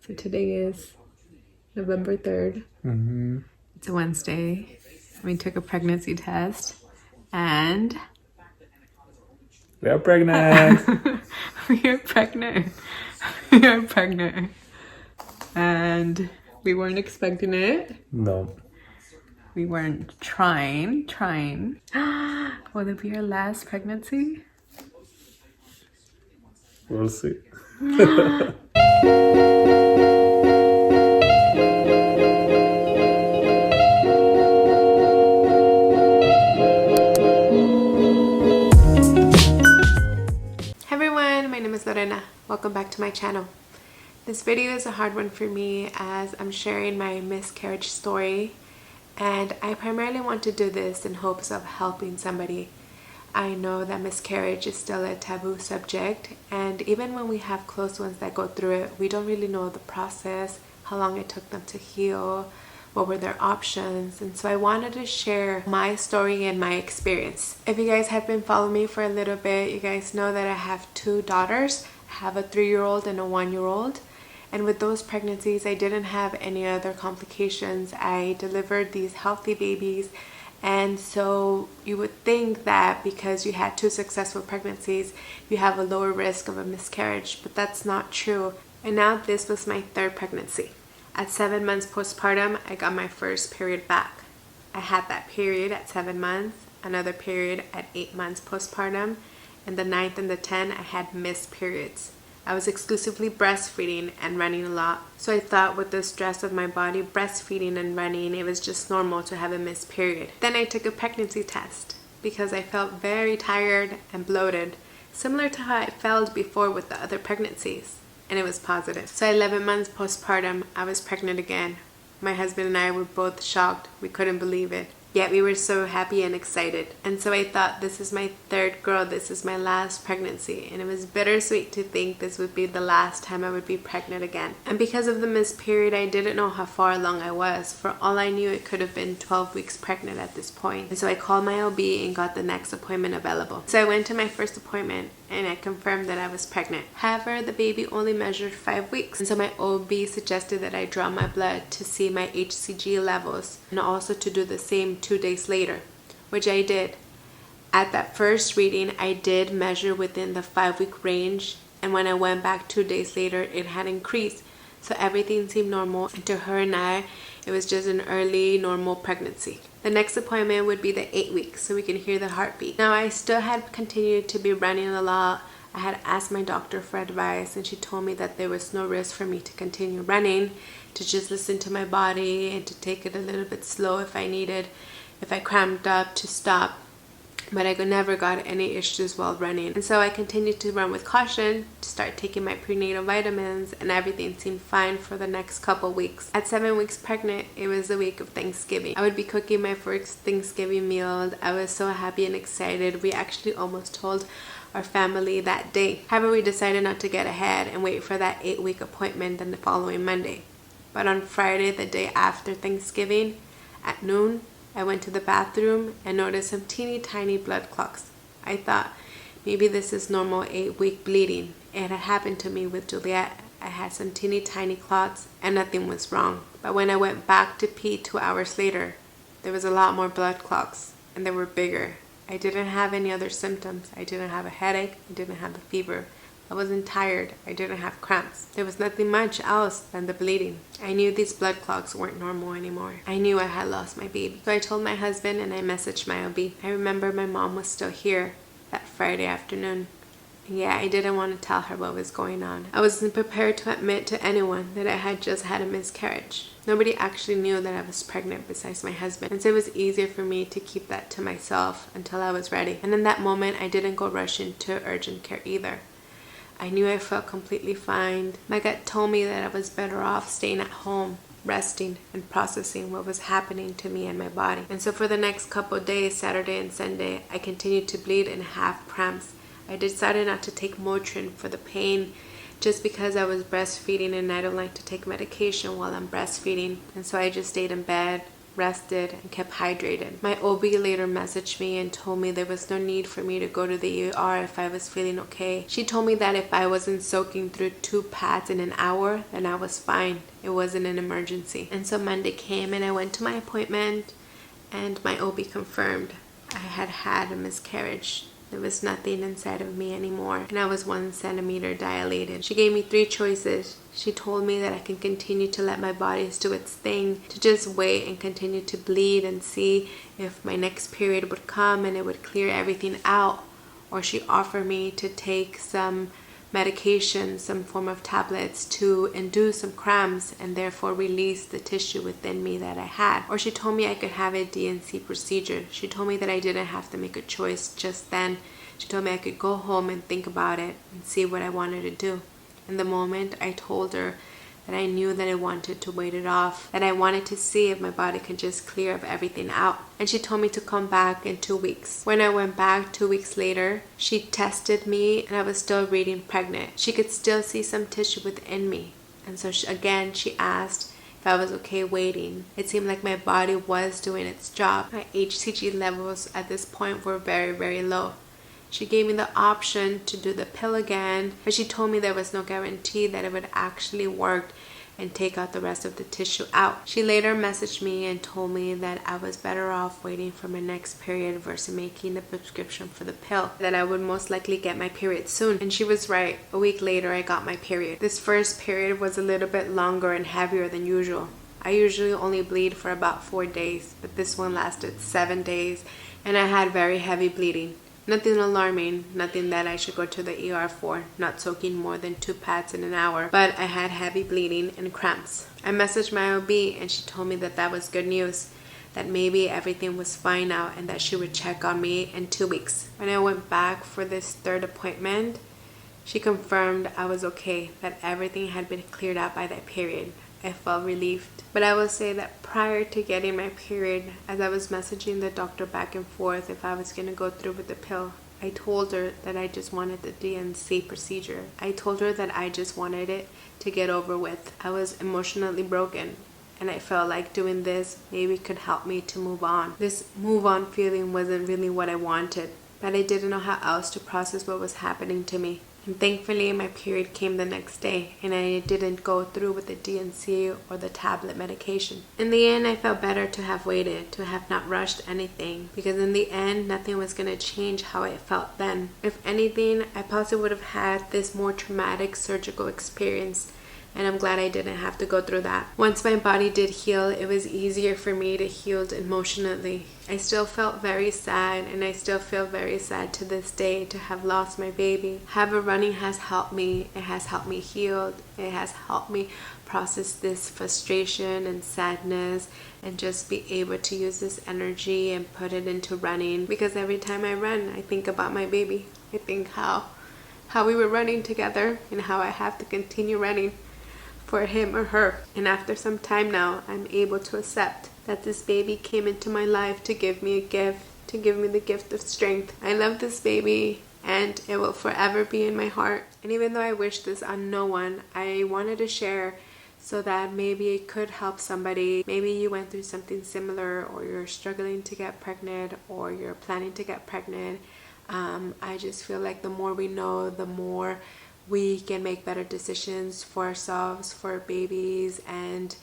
So today is November 3rd. It's a Wednesday. We took a pregnancy test and we are pregnant. we are pregnant. We are pregnant. And we weren't expecting it. No. We weren't trying. Will it be our last pregnancy? We'll see. Hey everyone, my name is Lorena. Welcome back to my channel. This video is a hard one for me as I'm sharing my miscarriage story, and I primarily want to do this in hopes of helping somebody. I know that miscarriage is still a taboo subject, and even when we have close ones that go through it, we don't really know the process, how long it took them to heal, what were their options. And so I wanted to share my story and my experience. If you guys have been following me for a little bit, you guys know that I have two daughters. I have a 3-year-old and a 1-year-old. And with those pregnancies, I didn't have any other complications. I delivered these healthy babies. And so you would think that because you had 2 successful pregnancies, you have a lower risk of a miscarriage, but that's not true. And now this was my 3rd pregnancy. At 7 months postpartum, I got my first period back. I had that period at 7 months, another period at 8 months postpartum, and the 9th and the 10th, I had missed periods. I was exclusively breastfeeding and running a lot. So I thought with the stress of my body, breastfeeding and running, it was just normal to have a missed period. Then I took a pregnancy test because I felt very tired and bloated, similar to how I felt before with the other pregnancies. And it was positive. So 11 months postpartum, I was pregnant again. My husband and I were both shocked. We couldn't believe it. Yet we were so happy and excited. And so I thought, this is my 3rd girl, this is my last pregnancy. And it was bittersweet to think this would be the last time I would be pregnant again. And because of the missed period, I didn't know how far along I was. For all I knew, it could have been 12 weeks pregnant at this point. And so I called my OB and got the next appointment available. So I went to my first appointment and I confirmed that I was pregnant. However, the baby only measured 5 weeks. And so my OB suggested that I draw my blood to see my HCG levels and also to do the same 2 days later, which I did. At that first reading, I did measure within the 5-week range, and when I went back 2 days later, it had increased. So everything seemed normal, and to her and I, it was just an early normal pregnancy. The next appointment would be the 8 weeks, so we can hear the heartbeat. Now, I still had continued to be running a lot. I had asked my doctor for advice, and she told me that there was no risk for me to continue running, to just listen to my body and to take it a little bit slow if I needed, if I cramped up, to stop. But I never got any issues while running. And so I continued to run with caution, to start taking my prenatal vitamins, and everything seemed fine for the next couple weeks. At 7 weeks pregnant, it was the week of Thanksgiving. I would be cooking my first Thanksgiving meal. I was so happy and excited. We actually almost told our family that day. However, we decided not to get ahead and wait for that 8-week appointment then the following Monday. But on Friday, the day after Thanksgiving, at noon, I went to the bathroom and noticed some teeny tiny blood clots. I thought maybe this is normal 8-week bleeding. It had happened to me with Juliet. I had some teeny tiny clots and nothing was wrong. But when I went back to pee 2 hours later, there was a lot more blood clots and they were bigger. I didn't have any other symptoms. I didn't have a headache. I didn't have a fever. I wasn't tired. I didn't have cramps. There was nothing much else than the bleeding. I knew these blood clots weren't normal anymore. I knew I had lost my baby. So I told my husband and I messaged my OB. I remember my mom was still here that Friday afternoon. Yeah, I didn't want to tell her what was going on. I wasn't prepared to admit to anyone that I had just had a miscarriage. Nobody actually knew that I was pregnant besides my husband. And so it was easier for me to keep that to myself until I was ready. And in that moment, I didn't go rush into urgent care either. I knew I felt completely fine. My gut told me that I was better off staying at home, resting and processing what was happening to me and my body. And so for the next couple of days, Saturday and Sunday, I continued to bleed and have cramps. I decided not to take Motrin for the pain just because I was breastfeeding and I don't like to take medication while I'm breastfeeding. And so I just stayed in bed, rested, and kept hydrated. My OB later messaged me and told me there was no need for me to go to the ER if I was feeling okay. She told me that if I wasn't soaking through 2 pads in an hour, then I was fine. It wasn't an emergency. And so Monday came and I went to my appointment and my OB confirmed I had had a miscarriage. There was nothing inside of me anymore, and I was 1 centimeter dilated. She gave me 3 choices. She told me that I can continue to let my body do its thing, to just wait and continue to bleed and see if my next period would come and it would clear everything out. Or she offered me to take some medication, some form of tablets to induce some cramps and therefore release the tissue within me that I had. Or she told me I could have a DNC procedure. She told me that I didn't have to make a choice just then. She told me I could go home and think about it and see what I wanted to do. In the moment, I told her that I knew that I wanted to wait it off, that I wanted to see if my body could just clear up everything out. And she told me to come back in 2 weeks. When I went back 2 weeks later, she tested me and I was still reading pregnant. She could still see some tissue within me. And so she asked if I was okay waiting. It seemed like my body was doing its job. My HCG levels at this point were very, very low. She gave me the option to do the pill again, but she told me there was no guarantee that it would actually work and take out the rest of the tissue out. She later messaged me and told me that I was better off waiting for my next period versus making the prescription for the pill, that I would most likely get my period soon. And she was right. A week later, I got my period. This first period was a little bit longer and heavier than usual. I usually only bleed for about 4 days, but this one lasted 7 days, and I had very heavy bleeding. Nothing alarming, nothing that I should go to the ER for, not soaking more than 2 pads in an hour, but I had heavy bleeding and cramps. I messaged my OB and she told me that that was good news, that maybe everything was fine now and that she would check on me in 2 weeks. When I went back for this 3rd appointment, she confirmed I was okay, that everything had been cleared out by that period. I felt relieved. But I will say that prior to getting my period, as I was messaging the doctor back and forth if I was going to go through with the pill, I told her that I just wanted the DNC procedure. I told her that I just wanted it to get over with. I was emotionally broken, and I felt like doing this maybe could help me to move on. This move on feeling wasn't really what I wanted, but I didn't know how else to process what was happening to me. And thankfully, my period came the next day, and I didn't go through with the DNC or the tablet medication. In the end, I felt better to have waited, to have not rushed anything, because in the end, nothing was going to change how I felt then. If anything, I possibly would have had this more traumatic surgical experience, and I'm glad I didn't have to go through that. Once my body did heal, it was easier for me to heal emotionally. I still felt very sad, and I still feel very sad to this day to have lost my baby. However, running has helped me. It has helped me heal. It has helped me process this frustration and sadness and just be able to use this energy and put it into running. Because every time I run, I think about my baby. I think how we were running together and how I have to continue running for him or her. And after some time now, I'm able to accept that this baby came into my life to give me a gift, to give me the gift of strength. I love this baby and it will forever be in my heart. And even though I wish this on no one, I wanted to share so that maybe it could help somebody. Maybe you went through something similar, or you're struggling to get pregnant, or you're planning to get pregnant. I just feel like the more we know, the more we can make better decisions for ourselves, for our babies, and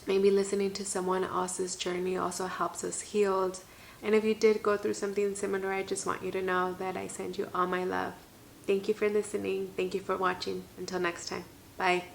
maybe listening to someone else's journey also helps us heal. And if you did go through something similar, I just want you to know that I send you all my love. Thank you for listening. Thank you for watching. Until next time. Bye.